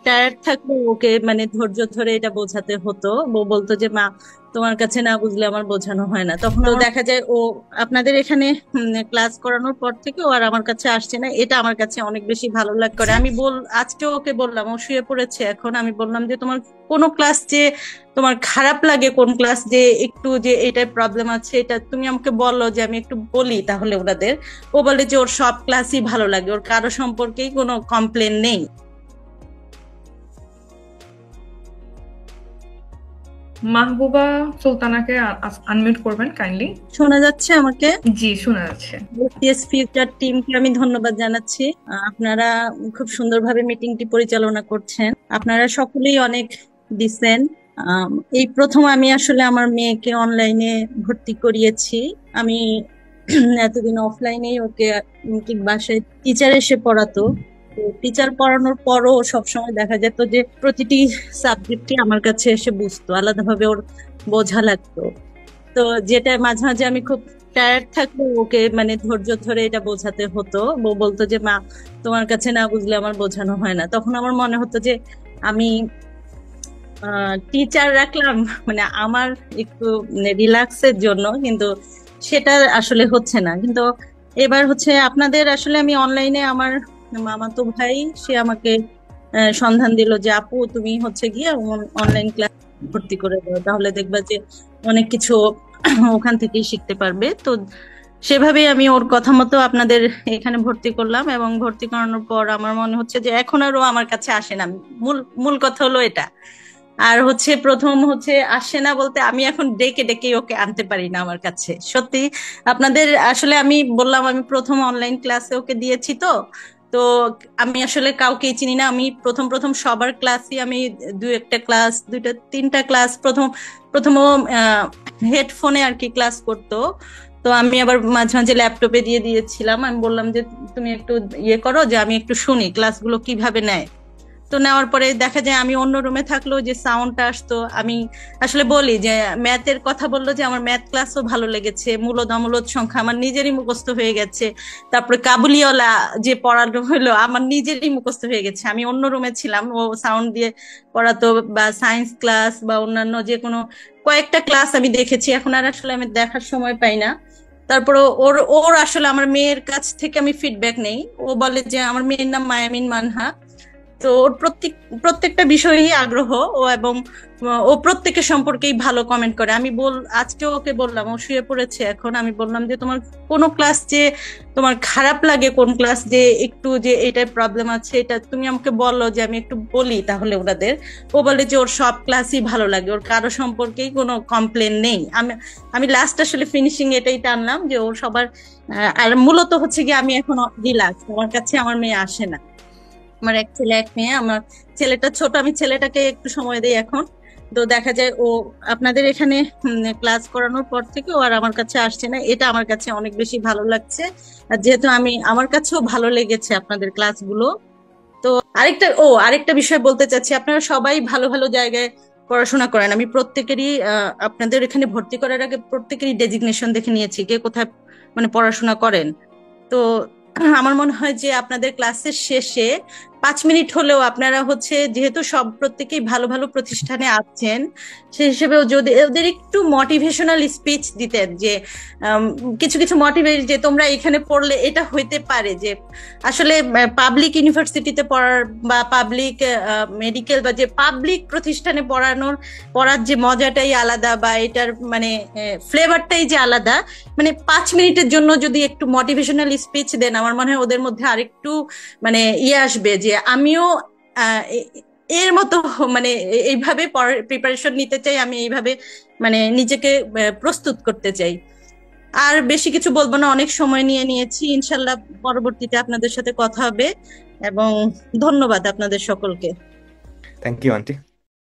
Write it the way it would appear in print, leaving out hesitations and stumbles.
Tired থাকলে ওকে ধৈর্য ধরে এটা বোঝাতে হতো। ও বলতো যে মা, তোমার কাছে না বুঝলে আমার বোঝানো হয় না। তখন তো দেখা যায় ও আপনাদের এখানে ক্লাস করানোর পর থেকে ও আর আমার কাছে আসছে না, এটা আমার কাছে অনেক বেশি ভালো লাগে করে। আজকে ওকে বললাম, ও শুয়ে পড়েছে এখন, আমি বললাম যে তোমার কোনো ক্লাস যে তোমার খারাপ লাগে, কোন ক্লাস যে একটু যে এটার প্রবলেম আছে, এটা তুমি আমাকে বলো যে আমি একটু বলি তাহলে ওনাদের। ও বলে যে ওর সব ক্লাসই ভালো লাগে, ওর কারো সম্পর্কেই কোনো কমপ্লেন নেই। মাহবুবা সুলতানাকে আনমিউট করবেন কাইন্ডলি। শোনা যাচ্ছে আমাকে? জি, শোনা যাচ্ছে। এসপিএস ফিউচার টিমকে আমি ধন্যবাদ জানাচ্ছি। আপনারা খুব সুন্দরভাবে মিটিংটি পরিচালনা করছেন। আপনারা সকলেই অনেক ডিসেন্ট। এই প্রথম আমি আসলে আমার মেয়েকে অনলাইনে ভর্তি করিয়েছি। আমি এতদিন অফলাইনেই ওকে ঠিক বাসায় টিচার এসে পড়াতো। তো টিচার পড়ানোর পরও সবসময় দেখা যেত যে প্রতিটি সাবজেক্টই আমার কাছে এসে বুঝতো, আলাদাভাবে ওর বোঝা লাগতো। তো যেটা মাঝে মাঝে আমি খুব টায়ার্ড থাকলে ওকে ধৈর্য ধরে এটা বোঝাতে হতো। ও বলতো যে মা, তোমার কাছে না বুঝলে আমার বোঝানো হয় না। তখন আমার মনে হতো যে আমি টিচার রাখলাম আমার একটু রিল্যাক্সের জন্য, কিন্তু সেটা আসলে হচ্ছে না। কিন্তু এবার হচ্ছে আপনাদের আসলে আমি অনলাইনে আমার মামাতো ভাই, সে আমাকে সন্ধান দিল যে আপু তুমি হচ্ছে গিয়ে অনলাইন ক্লাস ভর্তি করে দাও, তাহলে দেখবা যে অনেক কিছু ওখান থেকেই শিখতে পারবে। তো সেভাবেই আমি ওর কথা মতো আপনাদের এখানে ভর্তি করলাম, এবং ভর্তি করানোর পর আমার মনে হচ্ছে যে এখন আর ও আমার কাছে আসে না। মূল মূল কথা হলো এটা। আর হচ্ছে প্রথম হচ্ছে আসে না বলতে, আমি এখন ডেকে ডেকে ওকে আনতে পারি না আমার কাছে, সত্যি। আপনাদের আসলে আমি বললাম আমি প্রথম অনলাইন ক্লাসে ওকে দিয়েছি। তো তো আমি আসলে কাউকেই চিনি না। আমি প্রথম প্রথম সবার ক্লাসই আমি দু একটা ক্লাস, দুইটা তিনটা ক্লাস প্রথম প্রথম হেডফোনে আর কি ক্লাস করতো। তো আমি আবার মাঝে মাঝে ল্যাপটপে দিয়ে দিয়েছিলাম। আমি বললাম যে তুমি একটু ইয়ে করো, যে আমি একটু শুনি ক্লাসগুলো কিভাবে নেয়। তো নেওয়ার পরে দেখা যায় আমি অন্য রুমে থাকলেও যে সাউন্ডটা আসতো, আমি আসলে বলি যে ম্যাথের কথা বললো যে আমার ম্যাথ ক্লাসও ভালো লেগেছে, মূলদ অমূলদ সংখ্যা আমার নিজেরই মুখস্থ হয়ে গেছে। তারপরে কাবুলিওয়ালা যে পড়ানো হলো আমার নিজেরই মুখস্থ হয়ে গেছে। আমি অন্য রুমে ছিলাম, ও সাউন্ড দিয়ে পড়াতো। বা সায়েন্স ক্লাস বা অন্যান্য যে কোনো কয়েকটা ক্লাস আমি দেখেছি, এখন আর আসলে আমি দেখার সময় পাই না। তারপর ওর ওর আসলে আমার মেয়ের কাছ থেকে আমি ফিডব্যাক নেই। ও বলে যে আমার মেয়ের নাম মায়ামিন মানহা। তো ওর প্রত্যেকটা বিষয়েই আগ্রহ ও, এবং ও প্রত্যেকের সম্পর্কেই ভালো কমেন্ট করে। আজকে ওকে বললাম, ও শুয়ে পড়েছে এখন, আমি বললাম যে তোমার কোনো ক্লাস যে তোমার খারাপ লাগে, কোন ক্লাস যে একটু যে এটার প্রবলেম আছে, এটা তুমি আমাকে বলো যে আমি একটু বলি তাহলে ওনাদের। ও বলে যে ওর সব ক্লাসই ভালো লাগে, ওর কারো সম্পর্কেই কোনো কমপ্লেন নেই। আমি আমি লাস্ট আসলে ফিনিশিং এটাই টানলাম যে ওর সবার আর মূলত হচ্ছে কি আমি এখন রিল্যাক্স, আমার কাছে আমার মেয়ে আসে না। আমার এক ছেলে এক মেয়ে। আমার ছেলেটা ছোট, আমি ছেলেটাকে একটু সময় দেই এখন। তো দেখা যায় ও আপনাদের এখানে ক্লাস করানোর পর থেকে ও আর আমার কাছে আসছে না, এটা আমার কাছে অনেক বেশি ভালো লাগছে। আর যেহেতু আমার কাছেও ভালো লেগেছে আপনাদের ক্লাসগুলো। তো আরেকটা বিষয় বলতে চাচ্ছি, আপনারা সবাই ভালো ভালো জায়গায় পড়াশোনা করেন। আমি প্রত্যেকেরই আপনাদের এখানে ভর্তি করার আগে প্রত্যেকেরই ডেজিগনেশন দেখে নিয়েছি, কে কোথায় পড়াশোনা করেন। তো আমার মনে হয় যে আপনাদের ক্লাসের শেষে 5 মিনিট হলেও আপনারা হচ্ছে, যেহেতু সব প্রত্যেকেই ভালো ভালো প্রতিষ্ঠানে আছেন, সেই হিসেবেও যদি ওদের একটু মোটিভেশনাল স্পিচ দিতেন, যে আম, কিছু কিছু মোটিভেট, যে তোমরা এখানে পড়লে এটা হইতে পারে যে আসলে পাবলিক ইউনিভার্সিটিতে পড়ার বা পাবলিক মেডিকেল বা যে পাবলিক প্রতিষ্ঠানে পড়ার যে মজাটাই আলাদা, বা এটার ফ্লেভারটাই যে আলাদা। 5 মিনিটের জন্য যদি একটু মোটিভেশনাল স্পিচ দেন, আমার মনে হয় ওদের মধ্যে আরেকটু ইয়ে আসবে যে আমিও এর মতো এইভাবে প্রিপারেশন নিতে চাই, আমি এইভাবে নিজেকে প্রস্তুত করতে চাই। আর বেশি কিছু বলবো না, অনেক সময় নিয়ে নিয়েছি। ইনশাল্লাহ পরবর্তীতে আপনাদের সাথে কথা হবে, এবং ধন্যবাদ আপনাদের সকলকে। Thank you aunty.